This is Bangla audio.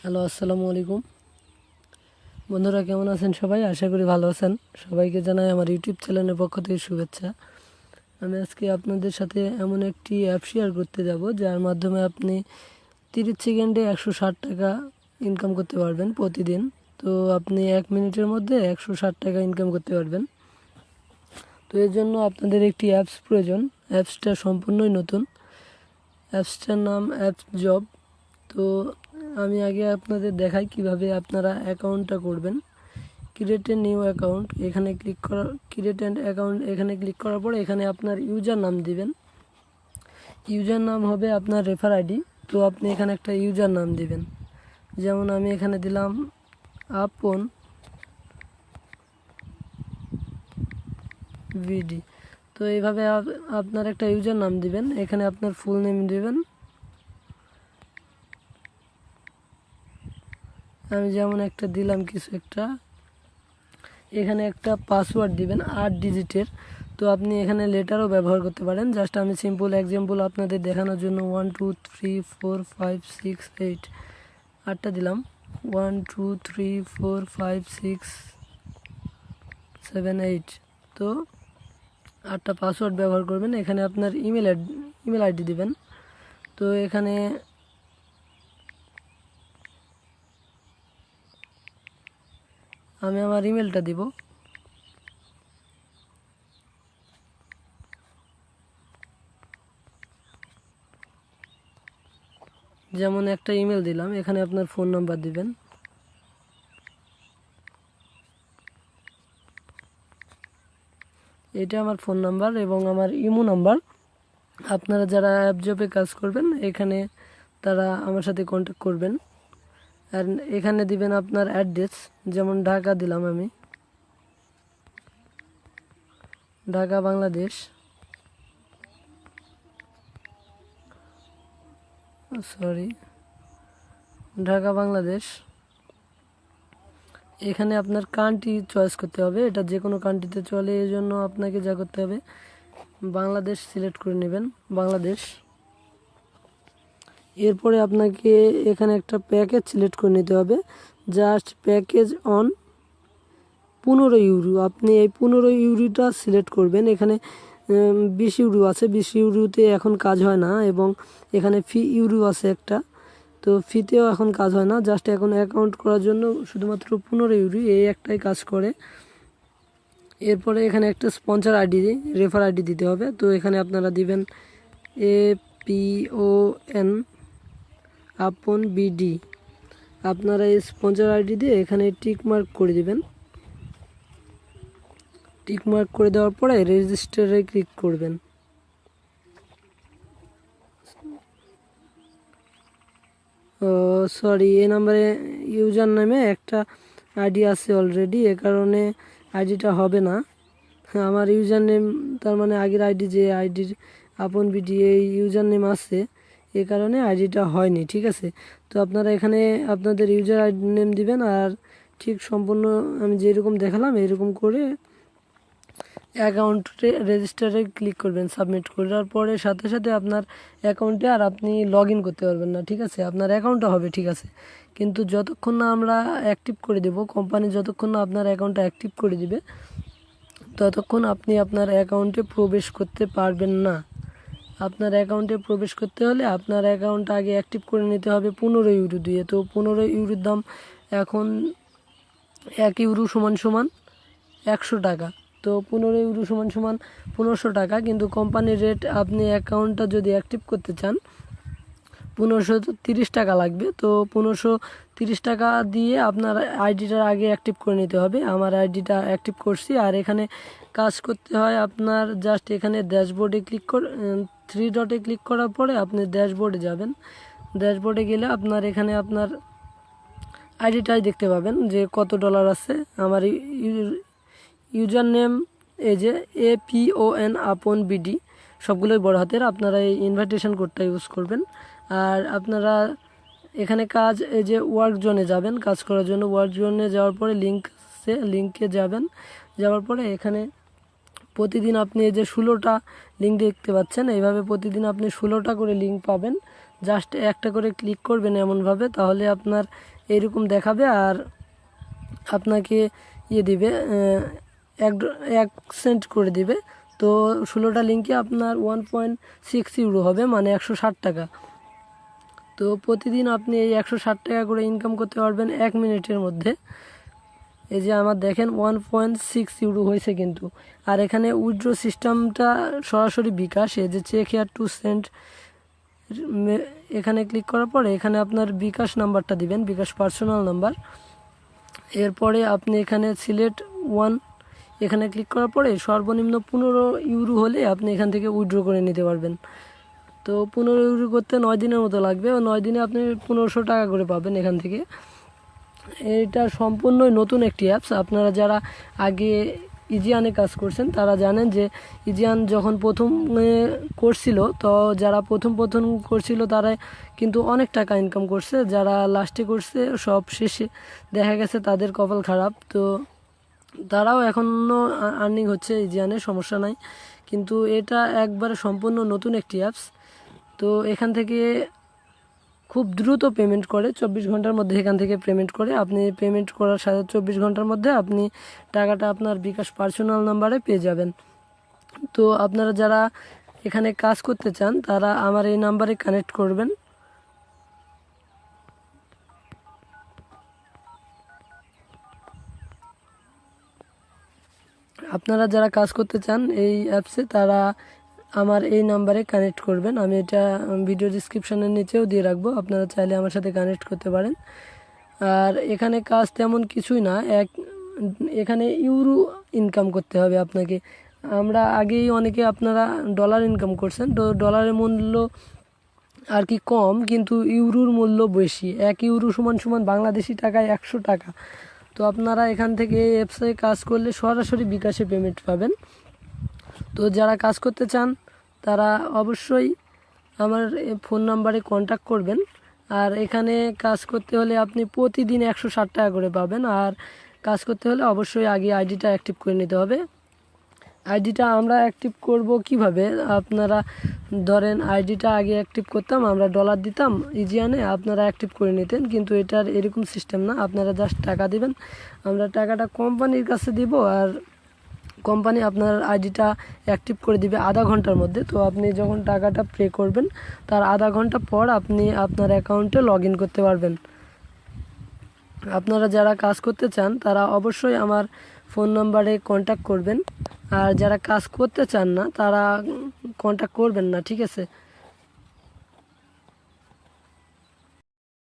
হ্যালো, আসসালামু আলাইকুম বন্ধুরা, কেমন আছেন সবাই? আশা করি ভালো আছেন। সবাইকে জানাই আমার ইউটিউব চ্যানেলের পক্ষ থেকে শুভেচ্ছা। আমি আজকে আপনাদের সাথে এমন একটি অ্যাপ শেয়ার করতে যাব যার মাধ্যমে আপনি 30 সেকেন্ডে 160 টাকা ইনকাম করতে পারবেন প্রতিদিন। তো আপনি 1 মিনিটের মধ্যে 160 টাকা ইনকাম করতে পারবেন। তো এর জন্য আপনাদের একটি অ্যাপস প্রয়োজন। অ্যাপসটা সম্পূর্ণই নতুন। অ্যাপসটার নাম অ্যাপস জব। তো আমি আগে আপনাদের দেখাই কিভাবে আপনারা অ্যাকাউন্টটা করবেন। ক্রিয়েট এ নিউ অ্যাকাউন্ট এখানে ক্লিক করা, ক্রিয়েট অ্যান্ড অ্যাকাউন্ট এখানে ক্লিক করার পরে এখানে আপনার ইউজার নাম দিবেন। ইউজার নাম হবে আপনার রেফার আইডি। তো আপনি এখানে একটা ইউজার নাম দিবেন, যেমন আমি এখানে দিলাম আপন ভিডি। তো এইভাবে আপনার একটা ইউজার নাম দিবেন, এখানে আপনার ফুল নেম দিবেন। আমি যেমন একটা দিলাম কিছু একটা, এখানে একটা পাসওয়ার্ড দিবেন 8 ডিজিটের। তো আপনি এখানে লেটারও ব্যবহার করতে পারেন। জাস্ট আমি সিম্পল এক্সাম্পল আপনাদের দেখানোর জন্য 1 2 3 4 5 6 8 8টা দিলাম। 1 2 3 4 5 6 7 8। তো 8টা পাসওয়ার্ড ব্যবহার করবেন। এখানে আপনার ইমেল আইডি দিবেন। তো এখানে আমি আমার ইমেলটা দিব। যেমন একটা ইমেল দিলাম, এখানে আপনার ফোন নাম্বার দিবেন। এটা আমার ফোন নাম্বার এবং আমার ইমো নাম্বার। আপনারা যারা অ্যাপ জবে কাজ করবেন এখানে তারা আমার সাথে কন্ট্যাক্ট করবেন। আর এখানে দিবেন আপনার অ্যাড্রেস, যেমন ঢাকা দিলাম আমি, ঢাকা বাংলাদেশ। ঢাকা বাংলাদেশ। এখানে আপনার কান্ট্রি চয়েস করতে হবে, এটা যে কোনো কান্ট্রিতে চলে। এই জন্য আপনাকে যা করতে হবে, বাংলাদেশ সিলেক্ট করে নেবেন, বাংলাদেশ। এরপরে আপনাকে এখানে একটা প্যাকেজ সিলেক্ট করে নিতে হবে, জাস্ট প্যাকেজ অন 15 ইউরো। আপনি এই 15 ইউরোটা সিলেক্ট করবেন। এখানে 20 ইউরো আছে, 20 ইউরোতে এখন কাজ হয় না, এবং এখানে ফি ইউরো আছে একটা। তো ফিতেও এখন কাজ হয় না, জাস্ট এখন অ্যাকাউন্ট করার জন্য শুধুমাত্র 15 ইউরো এই একটাই কাজ করে। এরপরে এখানে একটা স্পন্সর আইডি, রেফার আইডি দিতে হবে। তো এখানে আপনারা দিবেন APON আপন বিডি। আপনারা এই স্পন্সর আইডি দিয়ে এখানে টিক মার্ক করে দিবেন। টিক মার্ক করে দেওয়ার পরে রেজিস্টারে ক্লিক করবেন। সরি, এই নাম্বারে ইউজার নামে একটা আইডি আছে অলরেডি, এ কারণে আইডিটা হবে না। আমার ইউজার নেম, তার মানে আগের আইডি, যে আইডির আপন বিডি এই ইউজার নেম আছে, এ কারণে আইডিটা হয়নি। ঠিক আছে, তো আপনারা এখানে আপনাদের ইউজার আইডি নেম দিবেন, আর ঠিক সম্পূর্ণ আমি যেরকম দেখালাম এরকম করে অ্যাকাউন্টে রেজিস্টারে ক্লিক করবেন। সাবমিট করার পরে সাথে সাথে আপনার অ্যাকাউন্টে আর আপনি লগ ইন করতে পারবেন না। ঠিক আছে, আপনার অ্যাকাউন্টটা হবে ঠিক আছে, কিন্তু যতক্ষণ না আমরা অ্যাক্টিভ করে দেব, কোম্পানি যতক্ষণ না আপনার অ্যাকাউন্টটা অ্যাক্টিভ করে দিবে, ততক্ষণ আপনি আপনার অ্যাকাউন্টে প্রবেশ করতে পারবেন না। আপনার অ্যাকাউন্টে প্রবেশ করতে হলে আপনার অ্যাকাউন্টটা আগে অ্যাক্টিভ করে নিতে হবে 15 ইউরো দিয়ে। তো 15 ইউরোর দাম এখন 1 ইউরো সমান সমান 100 টাকা। তো 15 ইউরো সমান সমান 1500 টাকা, কিন্তু কোম্পানির রেট, আপনি অ্যাকাউন্টটা যদি অ্যাক্টিভ করতে চান 1530 টাকা লাগবে। তো 1530 টাকা দিয়ে আপনার আইডিটা আগে অ্যাক্টিভ করে নিতে হবে। আমার আইডিটা অ্যাক্টিভ করছি। আর এখানে কাজ করতে হয় আপনার, জাস্ট এখানে ড্যাশবোর্ডে ক্লিক করে 3 ডটে ক্লিক করার পরে আপনি ড্যাশবোর্ডে যাবেন। ড্যাশবোর্ডে গেলে আপনার এখানে আপনার আইডিটাই দেখতে পাবেন যে কত ডলার আছে। আমার ইউজার নেম এই যে APON আপন বিডি, সবগুলোই বড় হাতের। আপনারা এই ইনভাইটেশন কোডটা ইউজ করবেন। আর আপনারা এখানে কাজ, এই যে ওয়ার্ক জোনে যাবেন কাজ করার জন্য। ওয়ার্ক জোনে যাওয়ার পরে লিঙ্কে যাবেন। যাওয়ার পরে এখানে প্রতিদিন আপনি এই যে 16টা লিঙ্ক দেখতে পাচ্ছেন, এইভাবে প্রতিদিন আপনি 16টা করে লিঙ্ক পাবেন। জাস্ট একটা করে ক্লিক করবেন এমনভাবে, তাহলে আপনার এইরকম দেখাবে আর আপনাকে দিবে 1 সেন্ট করে দিবে। তো 16টা লিঙ্কে আপনার 1.6 ইউরো হবে, মানে 160 টাকা। তো প্রতিদিন আপনি এই 160 টাকা করে ইনকাম করতে পারবেন 1 মিনিটের মধ্যে। এই যে আমার দেখেন 1.6 ইউরো হয়েছে কিন্তু। আর এখানে উইথড্র সিস্টেমটা সরাসরি বিকাশ, এই যে চেক হেয়ার টু সেন্ট এখানে ক্লিক করার পরে এখানে আপনার বিকাশ নাম্বারটা দিবেন, বিকাশ পার্সোনাল নাম্বার। এরপরে আপনি এখানে সিলেক্ট ওয়ান এখানে ক্লিক করার পরে সর্বনিম্ন 15 ইউরো হলে আপনি এখান থেকে উইথড্র করে নিতে পারবেন। তো 15 ইউরো করতে 9 দিনের মতো লাগবে, ও 9 দিনে আপনি 1500 টাকা করে পাবেন এখান থেকে। এটা সম্পূর্ণই নতুন একটি অ্যাপস। আপনারা যারা আগে ইজিয়ানে কাজ করছেন তারা জানেন যে ইজিয়ান যখন প্রথম করছিল, তো যারা প্রথম করছিল তারা কিন্তু অনেক টাকা ইনকাম করছে, যারা লাস্টে করছে সব শেষে দেখা গেছে তাদের কপাল খারাপ। তো তারাও এখনও আর্নিং হচ্ছে ইজিয়ানে, সমস্যা নাই। কিন্তু এটা একবারে সম্পূর্ণ নতুন একটি অ্যাপস। তো এখান থেকে খুব দ্রুত পেমেন্ট করে, 24 ঘন্টার মধ্যে এখান থেকে পেমেন্ট করে। আপনি পেমেন্ট করার সাথে 24 ঘন্টার মধ্যে আপনি টাকাটা আপনার বিকাশ পার্সোনাল নাম্বারে পেয়ে যাবেন। তো আপনারা যারা এখানে কাজ করতে চান তারা আমার এই নাম্বারে কানেক্ট করবেন। আপনারা যারা কাজ করতে চান এই অ্যাপসে তারা আমার এই নাম্বারে কানেক্ট করবেন। আমি এটা ভিডিও ডিসক্রিপশনের নিচেও দিয়ে রাখবো, আপনারা চাইলে আমার সাথে কানেক্ট করতে পারেন। আর এখানে কাজ তেমন কিছুই না, এখানে ইউরো ইনকাম করতে হবে আপনাকে। আমরা আগেই অনেকে আপনারা ডলার ইনকাম করছেন, তো ডলারের মূল্য আর কি কম, কিন্তু ইউরোর মূল্য বেশি। 1 ইউরো সমান বাংলাদেশি টাকায় 100 টাকা। তো আপনারা এখান থেকে এই অ্যাপসে কাজ করলে সরাসরি বিকাশে পেমেন্ট পাবেন। তো যারা কাজ করতে চান তারা অবশ্যই আমার ফোন নাম্বারে কন্ট্যাক্ট করবেন। আর এখানে কাজ করতে হলে আপনি প্রতিদিন 160 টাকা করে পাবেন। আর কাজ করতে হলে অবশ্যই আগে আইডিটা অ্যাক্টিভ করে নিতে হবে। আইডিটা আমরা অ্যাক্টিভ করব কিভাবে, আপনারা ধরেন আইডিটা আগে অ্যাক্টিভ করতাম, আমরা ডলার দিতাম ইজিয়ানে, আপনারা অ্যাক্টিভ করে নিতেন। কিন্তু এটার এরকম সিস্টেম না, আপনারা জাস্ট টাকা দিবেন, আমরা টাকাটা কোম্পানির কাছে দিব, আর কোম্পানি আপনার আইডিটা অ্যাক্টিভ করে দিবে আধা ঘন্টার মধ্যে। তো আপনি যখন টাকাটা পে করবেন তার আধা ঘন্টা পর আপনি আপনার অ্যাকাউন্টে লগ ইন করতে পারবেন। আপনারা যারা কাজ করতে চান তারা অবশ্যই আমার ফোন নাম্বারে কন্ট্যাক্ট করবেন। আর যারা কাজ করতে চান না তারা কন্ট্যাক্ট করবেন না, ঠিক আছে।